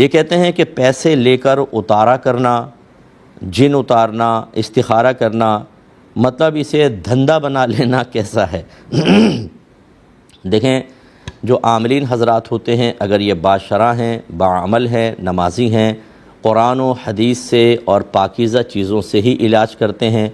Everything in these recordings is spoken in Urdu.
یہ کہتے ہیں کہ پیسے لے کر اتارا کرنا، جن اتارنا، استخارہ کرنا، مطلب اسے دھندا بنا لینا کیسا ہے؟ دیکھیں، جو عاملین حضرات ہوتے ہیں اگر یہ باشرع ہیں، باعمل ہیں، نمازی ہیں، قرآن و حدیث سے اور پاکیزہ چیزوں سے ہی علاج کرتے ہیں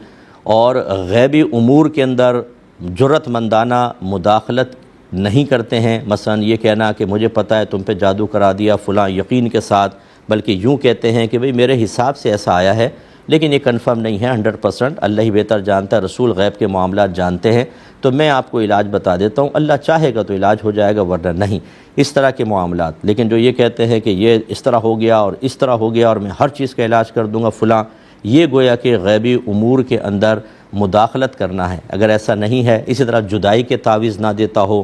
اور غیبی امور کے اندر جرأت مندانہ مداخلت نہیں کرتے ہیں، مثلا یہ کہنا کہ مجھے پتہ ہے تم پہ جادو کرا دیا فلاں یقین کے ساتھ، بلکہ یوں کہتے ہیں کہ بھئی میرے حساب سے ایسا آیا ہے لیکن یہ کنفرم نہیں ہے 100%، اللہ ہی بہتر جانتا ہے، رسول غیب کے معاملات جانتے ہیں، تو میں آپ کو علاج بتا دیتا ہوں، اللہ چاہے گا تو علاج ہو جائے گا ورنہ نہیں، اس طرح کے معاملات۔ لیکن جو یہ کہتے ہیں کہ یہ اس طرح ہو گیا اور اس طرح ہو گیا اور میں ہر چیز کا علاج کر دوں گا فلاں، یہ گویا کہ غیبی امور کے اندر مداخلت کرنا ہے۔ اگر ایسا نہیں ہے، اسی طرح جدائی کے تعویذ نہ دیتا ہو،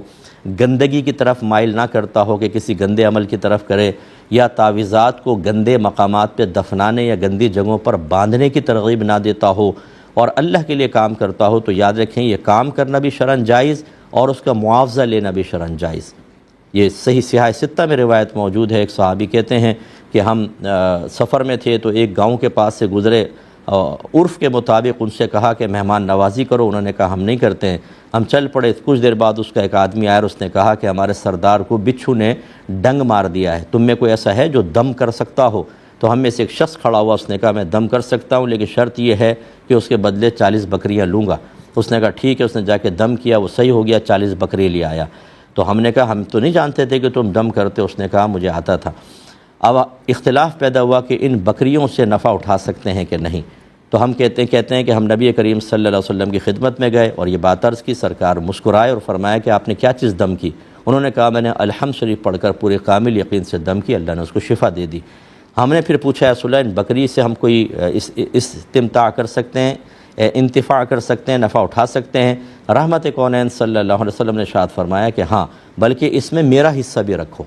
گندگی کی طرف مائل نہ کرتا ہو کہ کسی گندے عمل کی طرف کرے، یا تعویذات کو گندے مقامات پہ دفنانے یا گندی جگہوں پر باندھنے کی ترغیب نہ دیتا ہو اور اللہ کے لیے کام کرتا ہو، تو یاد رکھیں یہ کام کرنا بھی شرعاً جائز اور اس کا معاوضہ لینا بھی شرعاً جائز۔ یہ صحیح سیاہ ستہ میں روایت موجود ہے، ایک صحابی کہتے ہیں کہ ہم سفر میں تھے تو ایک گاؤں کے پاس سے گزرے، عرف کے مطابق ان سے کہا کہ مہمان نوازی کرو، انہوں نے کہا ہم نہیں کرتے ہیں۔ ہم چل پڑے، کچھ دیر بعد اس کا ایک آدمی آیا اور اس نے کہا کہ ہمارے سردار کو بچھو نے ڈنگ مار دیا ہے، تم میں کوئی ایسا ہے جو دم کر سکتا ہو؟ تو ہم میں سے ایک شخص کھڑا ہوا، اس نے کہا میں دم کر سکتا ہوں لیکن شرط یہ ہے کہ اس کے بدلے 40 بکریاں لوں گا۔ اس نے کہا ٹھیک ہے، اس نے جا کے دم کیا، وہ صحیح ہو گیا، 40 بکری لے آیا۔ تو ہم نے کہا ہم تو نہیں جانتے تھے کہ تم دم کرتے، اس نے کہا مجھے آتا تھا۔ اب اختلاف پیدا ہوا کہ ان بکریوں سے نفع اٹھا سکتے ہیں کہ نہیں، تو ہم کہتے ہیں کہ ہم نبی کریم صلی اللہ علیہ وسلم کی خدمت میں گئے اور یہ بات عرض کی، سرکار مسکرائے اور فرمایا کہ آپ نے کیا چیز دم کی؟ انہوں نے کہا میں نے الحمد شریف پڑھ کر پورے کامل یقین سے دم کی، اللہ نے اس کو شفا دے دی۔ ہم نے پھر پوچھا یا رسول اللہ، ان بکری سے ہم کوئی استمتاع کر سکتے ہیں، انتفاع کر سکتے ہیں، نفع اٹھا سکتے ہیں؟ رحمت کونین صلی اللہ علیہ وسلم نے ارشاد فرمایا کہ ہاں، بلکہ اس میں میرا حصہ بھی رکھو۔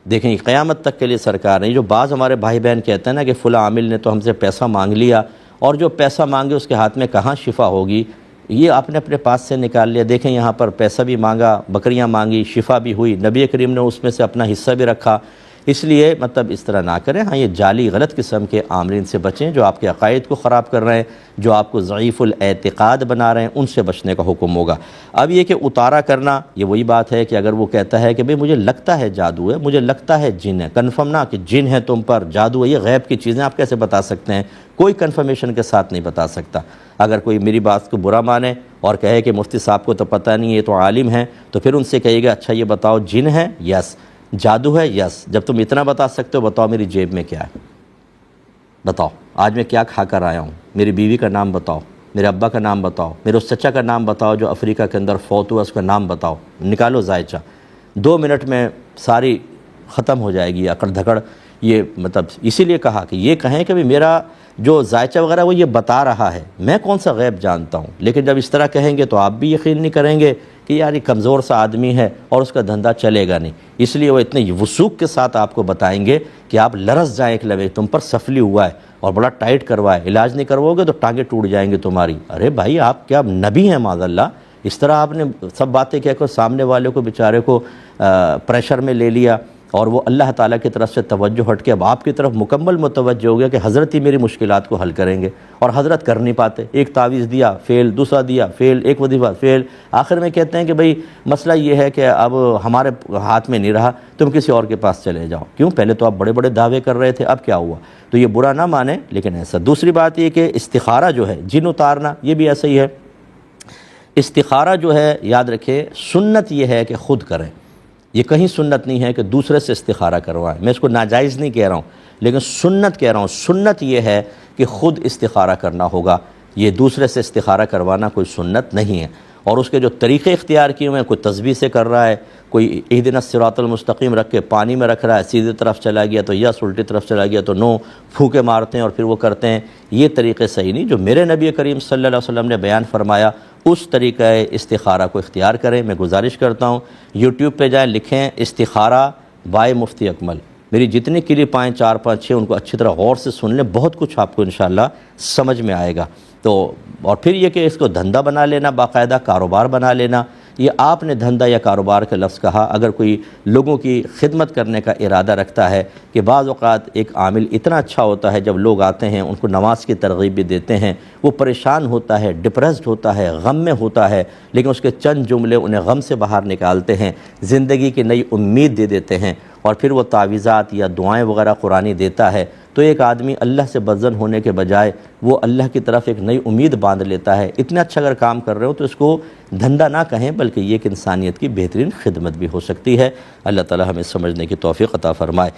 دیکھیں قیامت تک کے لیے سرکار نے، جو بعض ہمارے بھائی بہن کہتے ہیں نا کہ فلاں عامل نے تو ہم سے پیسہ مانگ لیا، اور جو پیسہ مانگے اس کے ہاتھ میں کہاں شفا ہوگی، یہ آپ نے اپنے پاس سے نکال لیا۔ دیکھیں یہاں پر پیسہ بھی مانگا، بکریاں مانگی، شفا بھی ہوئی، نبی کریم نے اس میں سے اپنا حصہ بھی رکھا۔ اس لیے مطلب اس طرح نہ کریں، ہاں یہ جعلی غلط قسم کے عاملین سے بچیں جو آپ کے عقائد کو خراب کر رہے ہیں، جو آپ کو ضعیف الاعتقاد بنا رہے ہیں، ان سے بچنے کا حکم ہوگا۔ اب یہ کہ اتارا کرنا، یہ وہی بات ہے کہ اگر وہ کہتا ہے کہ بھئی مجھے لگتا ہے جادو ہے، مجھے لگتا ہے جن ہے، کنفرم نہ کہ جن ہے تم پر، جادو ہے، یہ غیب کی چیزیں آپ کیسے بتا سکتے ہیں؟ کوئی کنفرمیشن کے ساتھ نہیں بتا سکتا۔ اگر کوئی میری بات کو برا مانے اور کہے کہ مفتی صاحب کو تو پتہ نہیں، یہ تو عالم ہیں، تو پھر ان سے کہیے گا اچھا یہ بتاؤ جن ہے؟ یس۔ جادو ہے؟ یس۔ جب تم اتنا بتا سکتے ہو بتاؤ میری جیب میں کیا ہے، بتاؤ آج میں کیا کھا کر آیا ہوں، میری بیوی کا نام بتاؤ، میرے ابا کا نام بتاؤ، میرے اس چچا کا نام بتاؤ جو افریقہ کے اندر فوت ہوا، اس کا نام بتاؤ، نکالو زائچہ۔ 2 منٹ میں ساری ختم ہو جائے گی اکڑ دھکڑ۔ یہ مطلب اسی لیے کہا کہ یہ کہیں کہ میرا جو ذائچہ وغیرہ وہ یہ بتا رہا ہے، میں کون سا غیب جانتا ہوں۔ لیکن جب اس طرح کہیں گے تو آپ بھی یقین نہیں کریں گے کہ یار یہ کمزور سا آدمی ہے اور اس کا دھندا چلے گا نہیں، اس لیے وہ اتنے وثوق کے ساتھ آپ کو بتائیں گے کہ آپ لرز جائیں ایک لمحے، تم پر سفلی ہوا ہے اور بڑا ٹائٹ کروائے، علاج نہیں کرواؤ گے تو ٹانگیں ٹوٹ جائیں گے تمہاری۔ ارے بھائی آپ کیا نبی ہیں معاذ اللہ؟ اس طرح آپ نے سب باتیں کہہ کر سامنے والے کو بیچارے کو پریشر میں لے لیا، اور وہ اللہ تعالیٰ کی طرف سے توجہ ہٹ کے اب آپ کی طرف مکمل متوجہ ہو گیا کہ حضرت ہی میری مشکلات کو حل کریں گے، اور حضرت کر نہیں پاتے۔ ایک تعویذ دیا فیل، دوسرا دیا فیل، ایک وظیفہ فیل، آخر میں کہتے ہیں کہ بھئی مسئلہ یہ ہے کہ اب ہمارے ہاتھ میں نہیں رہا، تم کسی اور کے پاس چلے جاؤ۔ کیوں؟ پہلے تو آپ بڑے بڑے دعوے کر رہے تھے، اب کیا ہوا؟ تو یہ برا نہ مانیں لیکن ایسا۔ دوسری بات یہ کہ استخارہ جو ہے، جن اتارنا، یہ بھی ایسا ہی ہے۔ استخارہ جو ہے یاد رکھے، سنت یہ ہے کہ خود کریں، یہ کہیں سنت نہیں ہے کہ دوسرے سے استخارہ کروائیں۔ میں اس کو ناجائز نہیں کہہ رہا ہوں لیکن سنت کہہ رہا ہوں۔ سنت یہ ہے کہ خود استخارہ کرنا ہوگا، یہ دوسرے سے استخارہ کروانا کوئی سنت نہیں ہے۔ اور اس کے جو طریقے اختیار کیے ہوئے ہیں، کوئی تسبیح سے کر رہا ہے، کوئی اہدنا الصراط المستقیم رکھ کے پانی میں رکھ رہا ہے، سیدھی طرف چلا گیا تو یس، الٹی طرف چلا گیا تو نو، پھونکے مارتے ہیں اور پھر وہ کرتے ہیں، یہ طریقے صحیح نہیں۔ جو میرے نبی کریم صلی اللہ علیہ وسلم نے بیان فرمایا اس طریقہ استخارہ کو اختیار کریں۔ میں گزارش کرتا ہوں یوٹیوب پہ جائیں، لکھیں استخارہ بائے مفتی اکمل، میری جتنی کلپ آئیں 4 5 6 ان کو اچھی طرح غور سے سن لیں، بہت کچھ آپ کو انشاءاللہ سمجھ میں آئے گا۔ تو اور پھر یہ کہ اس کو دھندا بنا لینا، باقاعدہ کاروبار بنا لینا، یہ آپ نے دھندا یا کاروبار کا لفظ کہا، اگر کوئی لوگوں کی خدمت کرنے کا ارادہ رکھتا ہے کہ بعض اوقات ایک عامل اتنا اچھا ہوتا ہے، جب لوگ آتے ہیں ان کو نماز کی ترغیب بھی دیتے ہیں، وہ پریشان ہوتا ہے، ڈپریسڈ ہوتا ہے، غم میں ہوتا ہے، لیکن اس کے چند جملے انہیں غم سے باہر نکالتے ہیں، زندگی کی نئی امید دے دیتے ہیں، اور پھر وہ تعویذات یا دعائیں وغیرہ قرآنی دیتا ہے، تو ایک آدمی اللہ سے بدظن ہونے کے بجائے وہ اللہ کی طرف ایک نئی امید باندھ لیتا ہے۔ اتنا اچھا اگر کام کر رہے ہو تو اس کو دھندا نہ کہیں، بلکہ یہ ایک انسانیت کی بہترین خدمت بھی ہو سکتی ہے۔ اللہ تعالی ہمیں سمجھنے کی توفیق عطا فرمائے۔